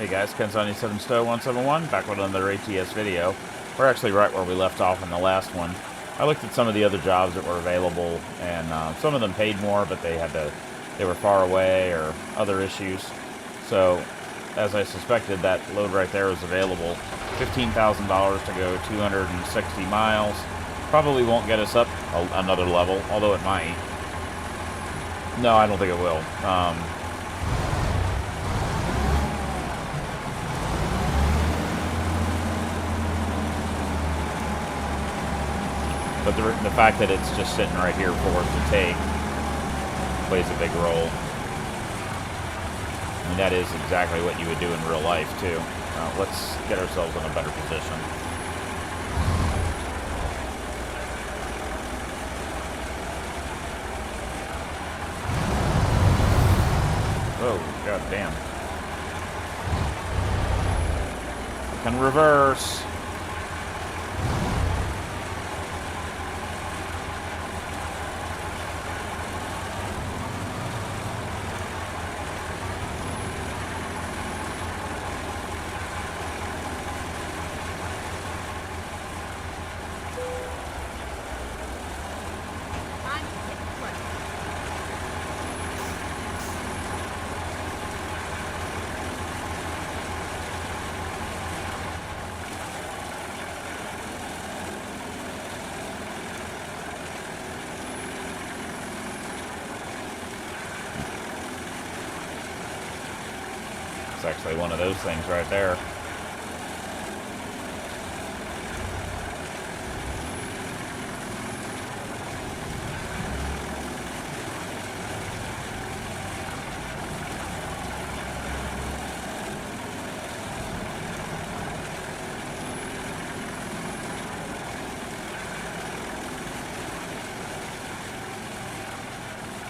Hey guys, kens97sto171 back with another ATS video. We're actually right where we left off in the last one. I looked at some of the other jobs that were available, and some of them paid more, but they were far away or other issues. So, as I suspected, that load right there was available. $15,000 to go 260 miles. Probably won't get us up another level, although it might. No, I don't think it will. But the fact that it's just sitting right here for us to take plays a big role. I mean, that is exactly what you would do in real life, too. Let's get ourselves in a better position. Oh, god damn. I can reverse. It's actually one of those things right there.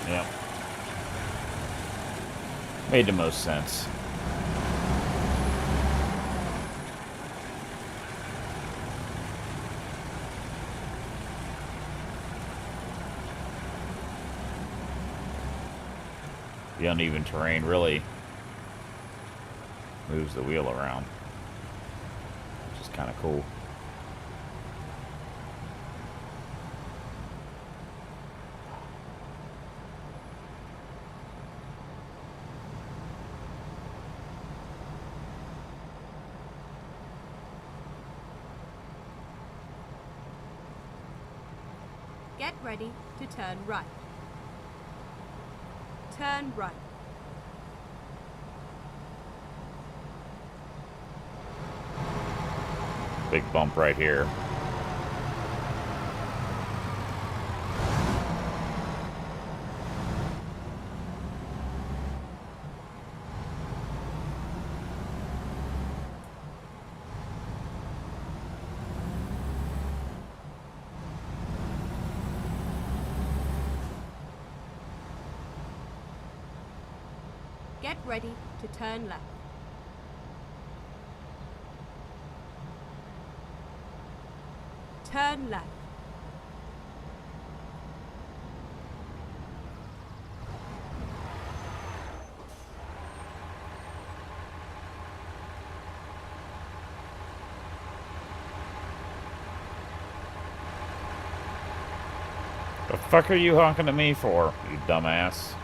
Yep. Made the most sense. The uneven terrain really moves the wheel around, which is kind of cool. Get ready to turn right. Turn right. Big bump right here. Get ready to turn left. Turn left. The fuck are you honking at me for, you dumbass?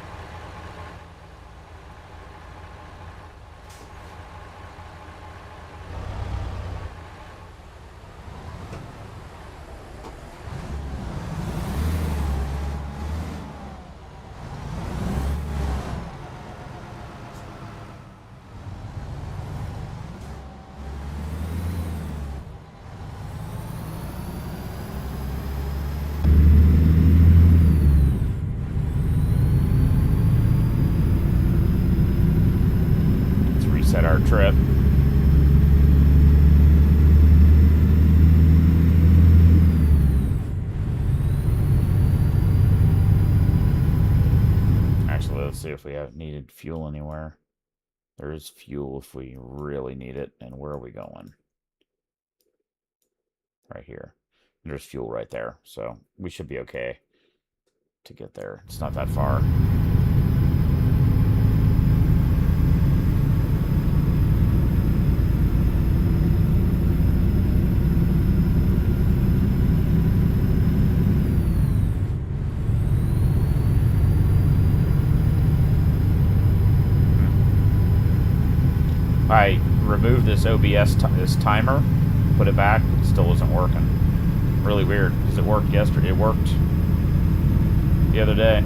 Set our trip. Actually, let's see if we have needed fuel anywhere. There is fuel if we really need it. And where are we going? Right here. There's fuel right there. So we should be okay to get there. It's not that far. It's not that far. removed this OBS, this timer, put it back, it still wasn't working. Really weird, because it worked yesterday. It worked the other day.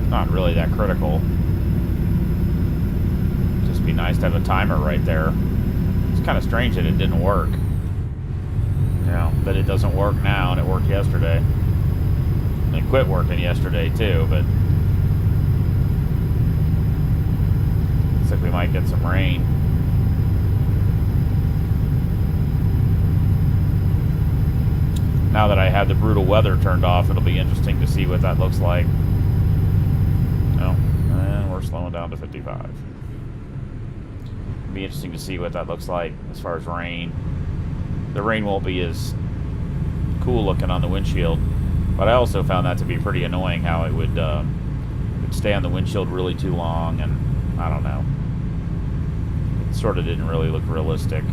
Not really that critical. Just be nice to have a timer right there. It's kind of strange that it didn't work. You know, that it doesn't work now, and it worked yesterday. And it quit working yesterday, too, but... looks like we might get some rain. Now that I have the brutal weather turned off, it'll be interesting to see what that looks like. No, and we're slowing down to 55. It'll be interesting to see what that looks like as far as rain. The rain won't be as cool looking on the windshield, but I also found that to be pretty annoying how it would stay on the windshield really too long, and I don't know. It sort of didn't really look realistic.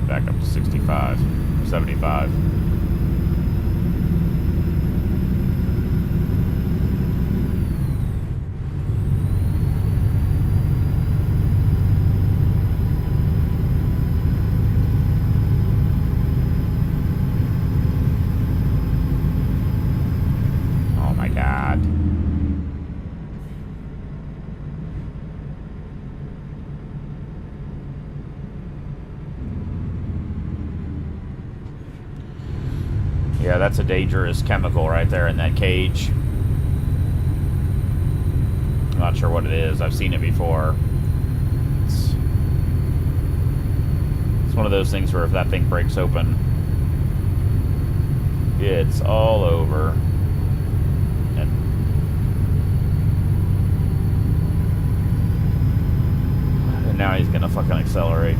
Back up to 65, 75. Oh my God. Yeah, that's a dangerous chemical right there in that cage. I'm not sure what it is. I've seen it before. It's one of those things where if that thing breaks open, it's all over. And now he's gonna fucking accelerate.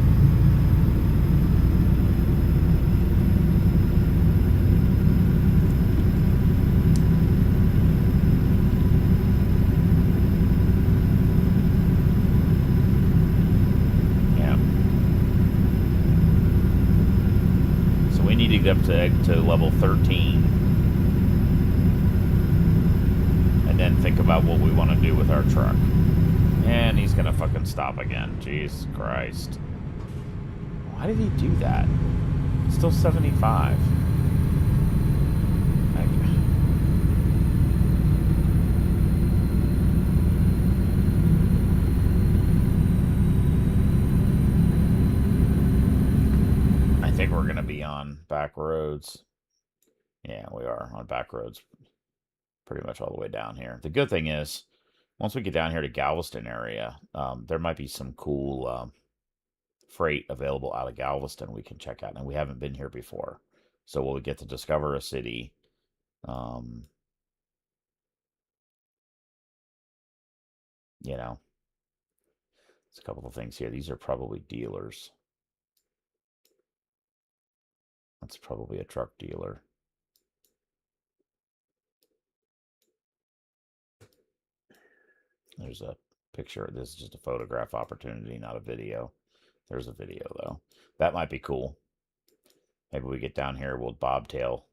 Up to level 13 and then think about what we want to do with our truck. And he's gonna fucking stop again. Jesus Christ. Why did he do that? It's still 75. I think we're gonna be on back roads. Yeah, we are on back roads pretty much all the way down here. The good thing is, once we get down here to Galveston area, there might be some cool freight available out of Galveston we can check out. And we haven't been here before. So we'll get to discover a city. You know, there's a couple of things here. These are probably dealers. That's probably a truck dealer. There's a picture. This is just a photograph opportunity, not a video. There's a video, though. That might be cool. Maybe we get down here, we'll bobtail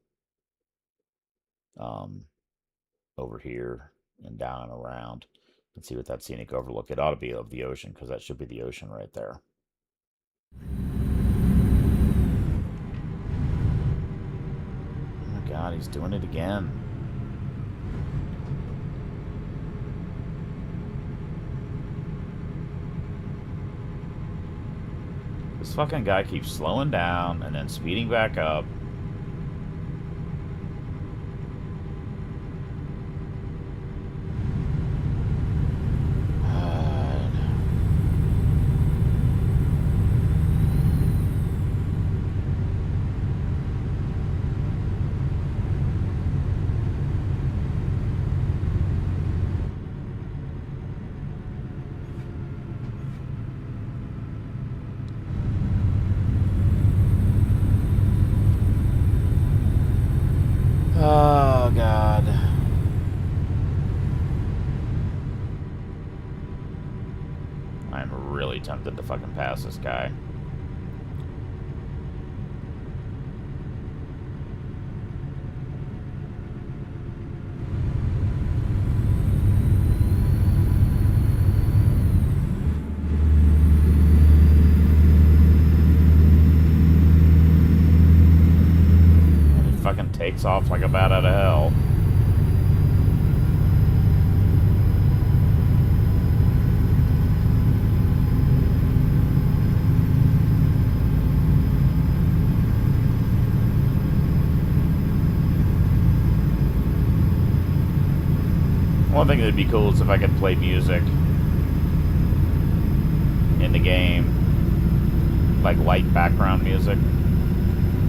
over here and down and around and see what that scenic overlook. It ought to be of the ocean, because that should be the ocean right there. Oh my God, he's doing it again. This fucking guy keeps slowing down and then speeding back up. really tempted to fucking pass this guy. Fucking takes off like a bat out of hell. One thing that'd be cool is if I could play music in the game, like light background music.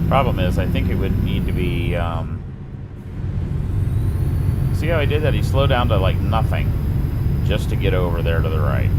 Problem is, I think it would need to be, see how he did that? He slowed down to, like, nothing just to get over there to the right.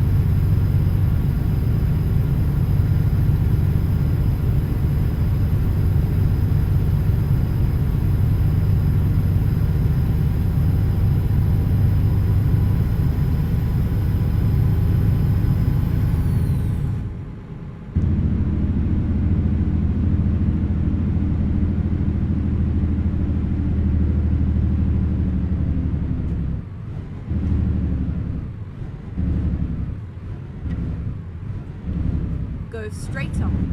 Go straight on.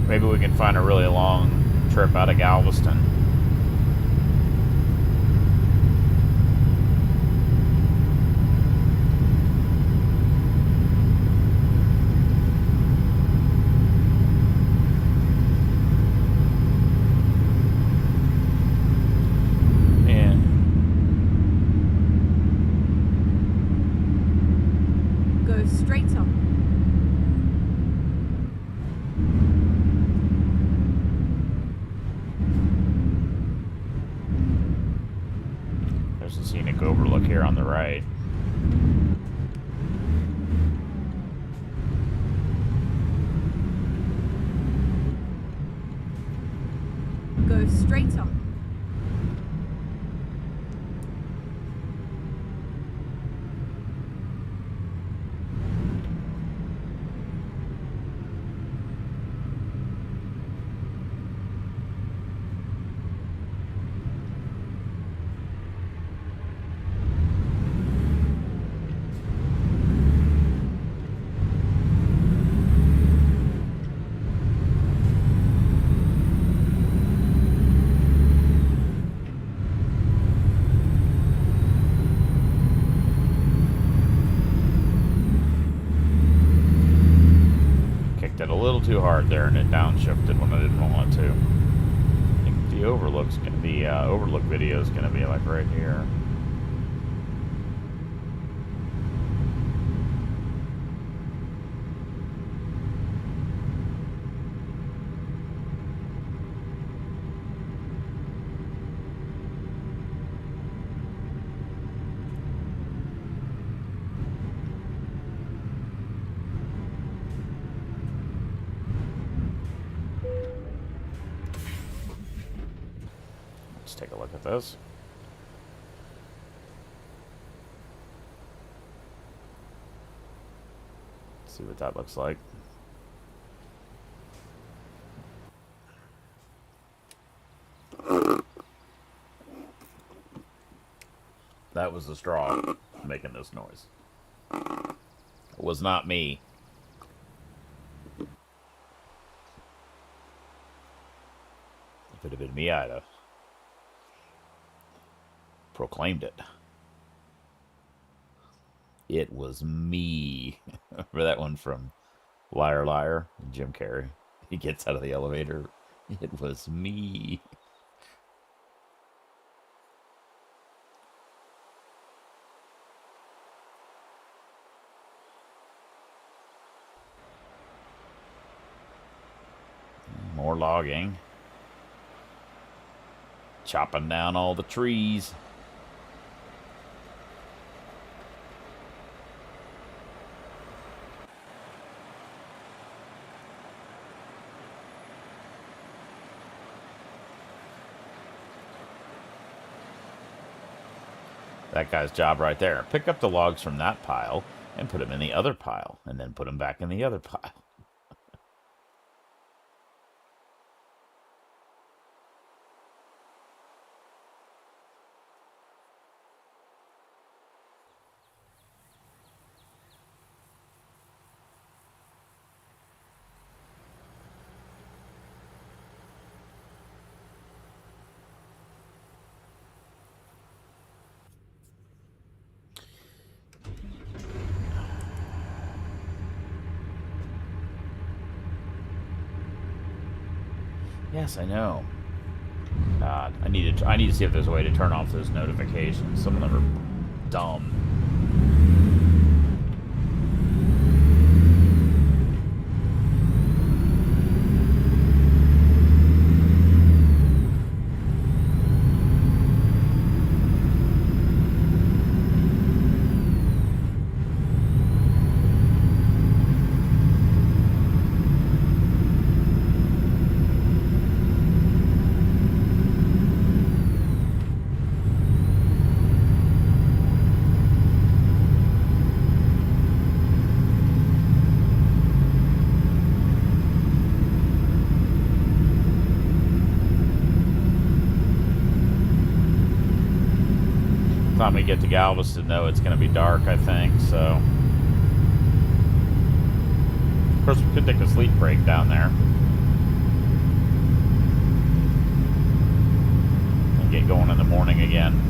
Maybe we can find a really long trip out of Galveston. Go straight on. There's a scenic overlook here on the right. Go straight on. It a little too hard there, and it downshifted when I didn't want it to. I think the overlook video is gonna be like right here. Let's take a look at this. See what that looks like. That was the straw making this noise. It was not me. If it had been me, I'd have proclaimed it. It was me. Remember that one from Liar Liar? Jim Carrey. He gets out of the elevator. It was me. More logging. Chopping down all the trees. That guy's job right there. Pick up the logs from that pile and put them in the other pile, and then put them back in the other pile. Yes, I know. God, I need to see if there's a way to turn off those notifications. Some of them are dumb. Time we get to Galveston, though, it's going to be dark, I think, so. Of course, we could take a sleep break down there. And get going in the morning again.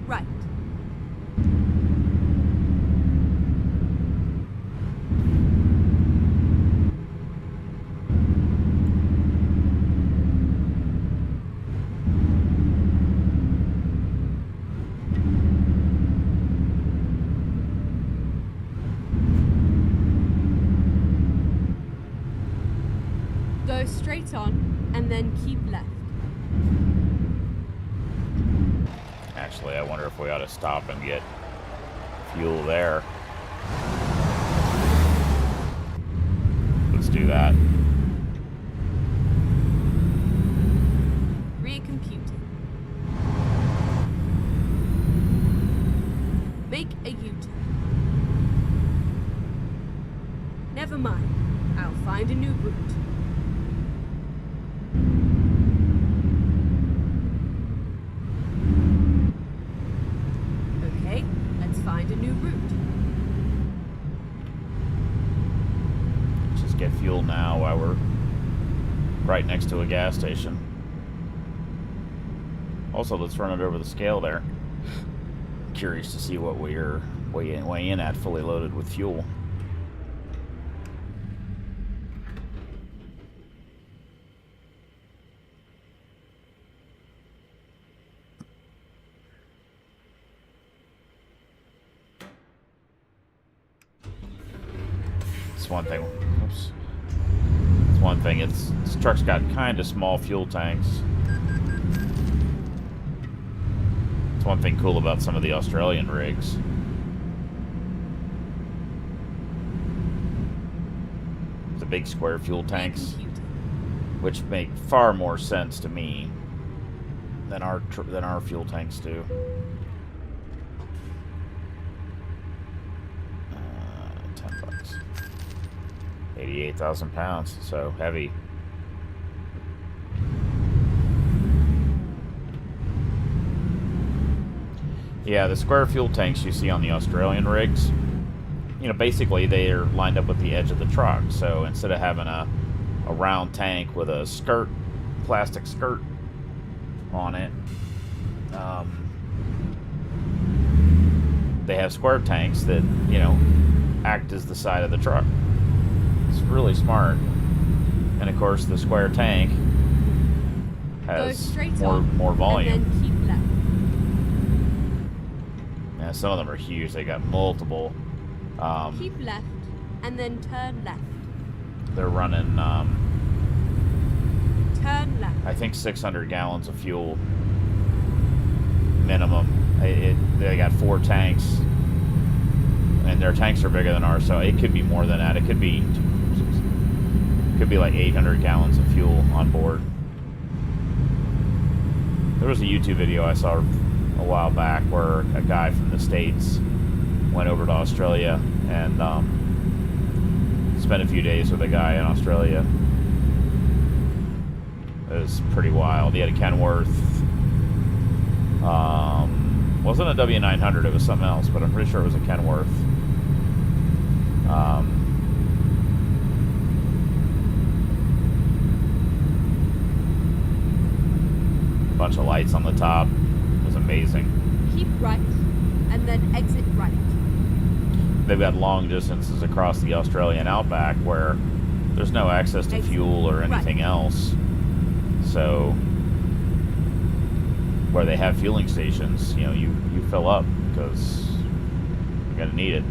right. Go straight on, and then keep left. Actually, I wonder if we ought to stop and get fuel there. Let's do that. Recomputing. Make a U-turn. Never mind. I'll find a new route. Okay, let's find a new route. Let's just get fuel now while we're right next to a gas station. Also, let's run it over the scale there. Curious to see what we're weighing in at fully loaded with fuel. It's one thing. Oops. It's one thing. This truck's got kind of small fuel tanks. It's one thing cool about some of the Australian rigs. The big square fuel tanks, which make far more sense to me than our fuel tanks do. 10 bucks. 88,000 pounds, so heavy. Yeah, the square fuel tanks you see on the Australian rigs, you know, basically they are lined up with the edge of the truck. So instead of having a round tank with a skirt, plastic skirt on it, they have square tanks that, you know, act as the side of the truck. It's really smart. And of course, the square tank has more volume. And then keep left. Yeah, some of them are huge. They got multiple. Keep left, and then turn left. They're running, Turn left. I think 600 gallons of fuel minimum. They got 4 tanks, and their tanks are bigger than ours, so it could be more than that. It could be like 800 gallons of fuel on board. There was a YouTube video I saw a while back where a guy from the States went over to Australia and spent a few days with a guy in Australia. It was pretty wild. He had a Kenworth. Wasn't a W900, it was something else, but I'm pretty sure it was a Kenworth. Bunch of lights on the top. It was amazing. Keep right, and then exit right. They've got long distances across the Australian outback where there's no access to fuel or anything else. So where they have fueling stations, you know, you fill up because you're gonna need it.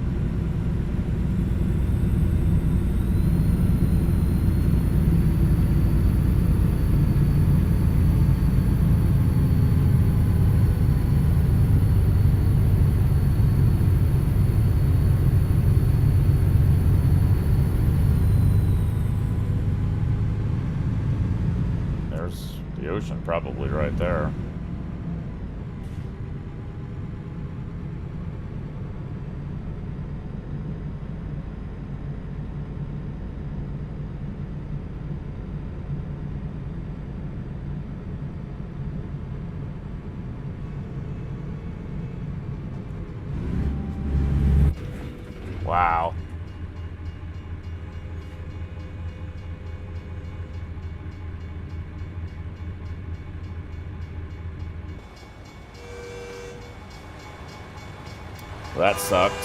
There's the ocean probably right there. Wow. Well, that sucked.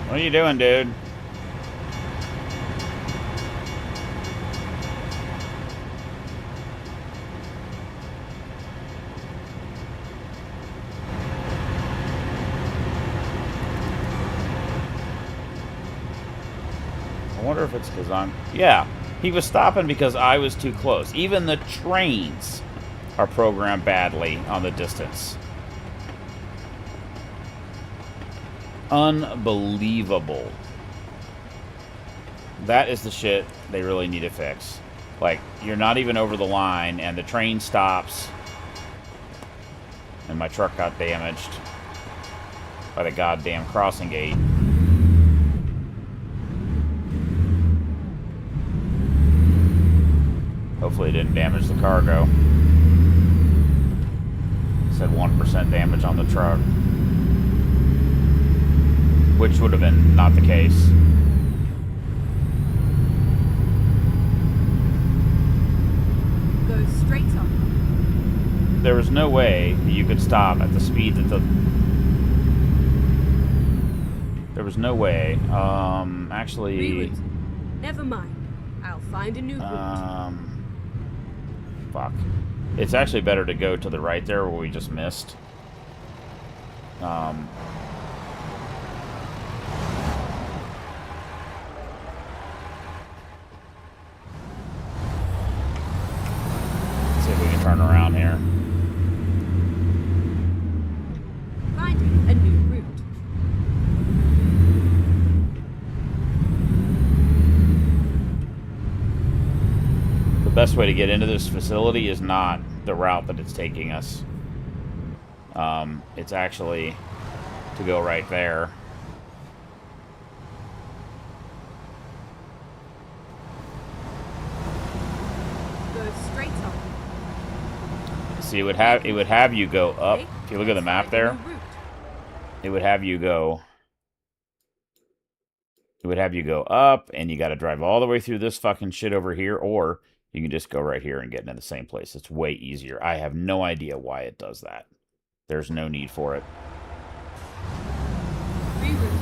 What are you doing, dude? I wonder if it's because I'm... Yeah, he was stopping because I was too close. Even the trains are programmed badly on the distance. Unbelievable. That is the shit they really need to fix. Like, you're not even over the line, and the train stops, and my truck got damaged by the goddamn crossing gate. Hopefully it didn't damage the cargo. It said 1% damage on the truck, which would have been not the case. Go straight on. There was no way that you could stop at the speed that the... There was no way. Actually... Reroute. Never mind. I'll find a new route. Fuck. It's actually better to go to the right there where we just missed. Let's see if we can turn around here. Finding a new route. The best way to get into this facility is not the route that it's taking us. It's actually to go right there. Go straight on. See, it would have you go up. If you look at the map there, it would have you go. It would have you go up, and you got to drive all the way through this fucking shit over here, or you can just go right here and get into the same place. It's way easier. I have no idea why it does that. There's no need for it. Reroute.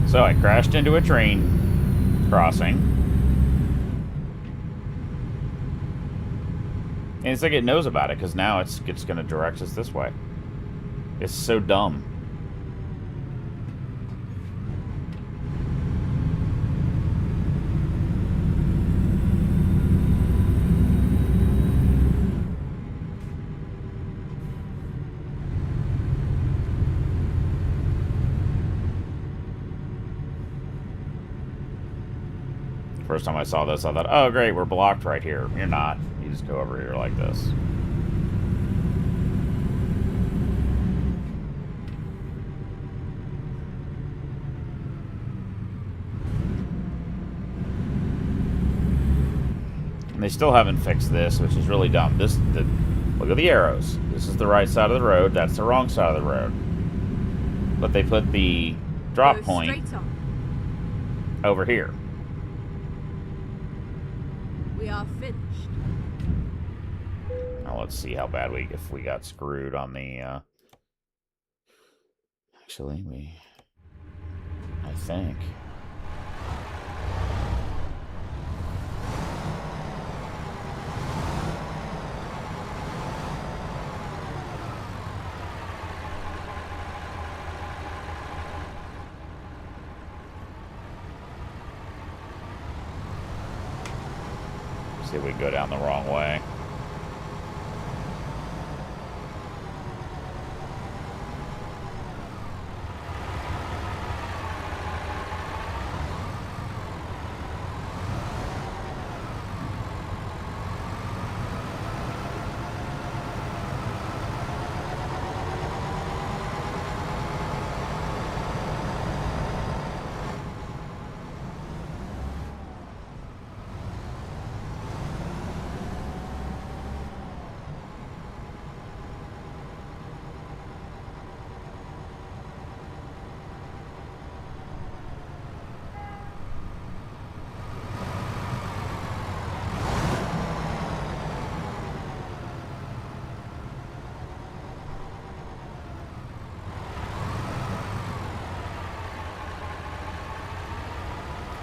So I crashed into a train crossing. And it's like it knows about it, because now it's going to direct us this way. It's so dumb. First time I saw this, I thought, oh, great, we're blocked right here. You're not. You just go over here like this. And they still haven't fixed this, which is really dumb. Look at the arrows. This is the right side of the road. That's the wrong side of the road. But they put the drop point over here. We are finished. Now let's see how bad if we got screwed on the. Actually, I think. See if we can go down the wrong way.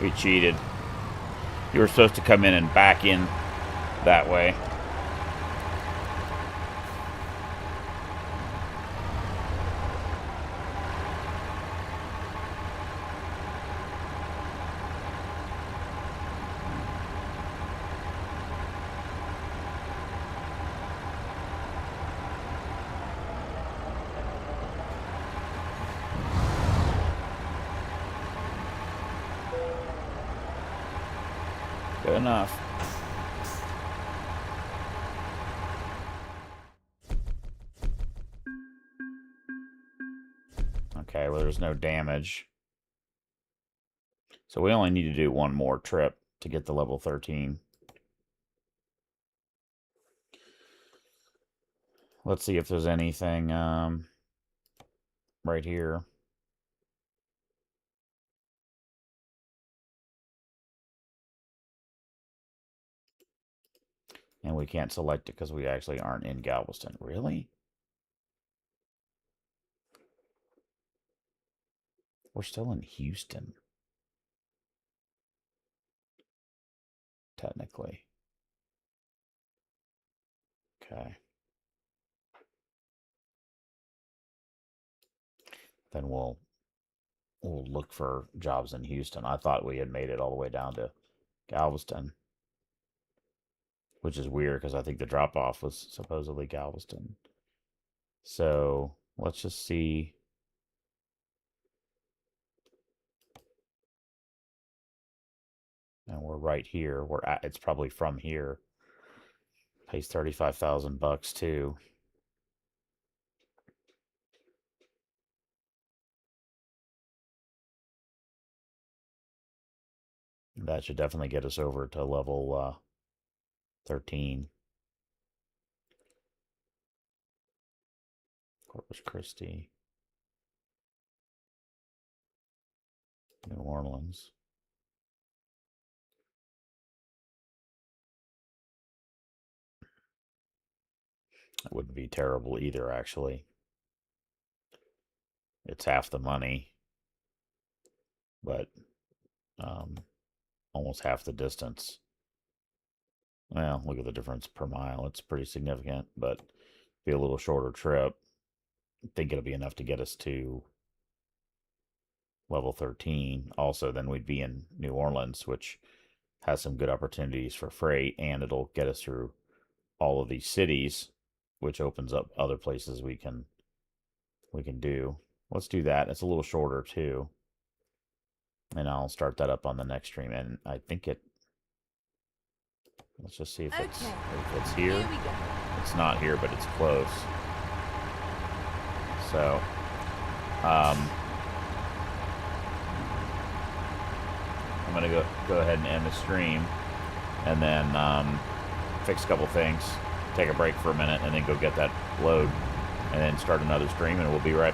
We cheated. You were supposed to come in and back in that way. Good enough. Okay, well, there's no damage. So we only need to do one more trip to get to level 13. Let's see if there's anything right here. And we can't select it because we actually aren't in Galveston. Really? We're still in Houston. Technically. Okay. Then we'll look for jobs in Houston. I thought we had made it all the way down to Galveston. Which is weird because I think the drop-off was supposedly Galveston. So let's just see. And we're right here. It's probably from here. Pays $35,000 too. That should definitely get us over to level 13. Corpus Christi. New Orleans. That wouldn't be terrible either, actually. It's half the money, but almost half the distance. Well, look at the difference per mile. It's pretty significant, but be a little shorter trip. I think it'll be enough to get us to level 13. Also, then we'd be in New Orleans, which has some good opportunities for freight, and it'll get us through all of these cities, which opens up other places we can do. Let's do that. It's a little shorter too. And I'll start that up on the next stream. And I think let's just see if it's here. Here we go. It's not here, but it's close. So, I'm gonna go ahead and end the stream, and then fix a couple things, take a break for a minute, and then go get that load, and then start another stream, and we'll be right back.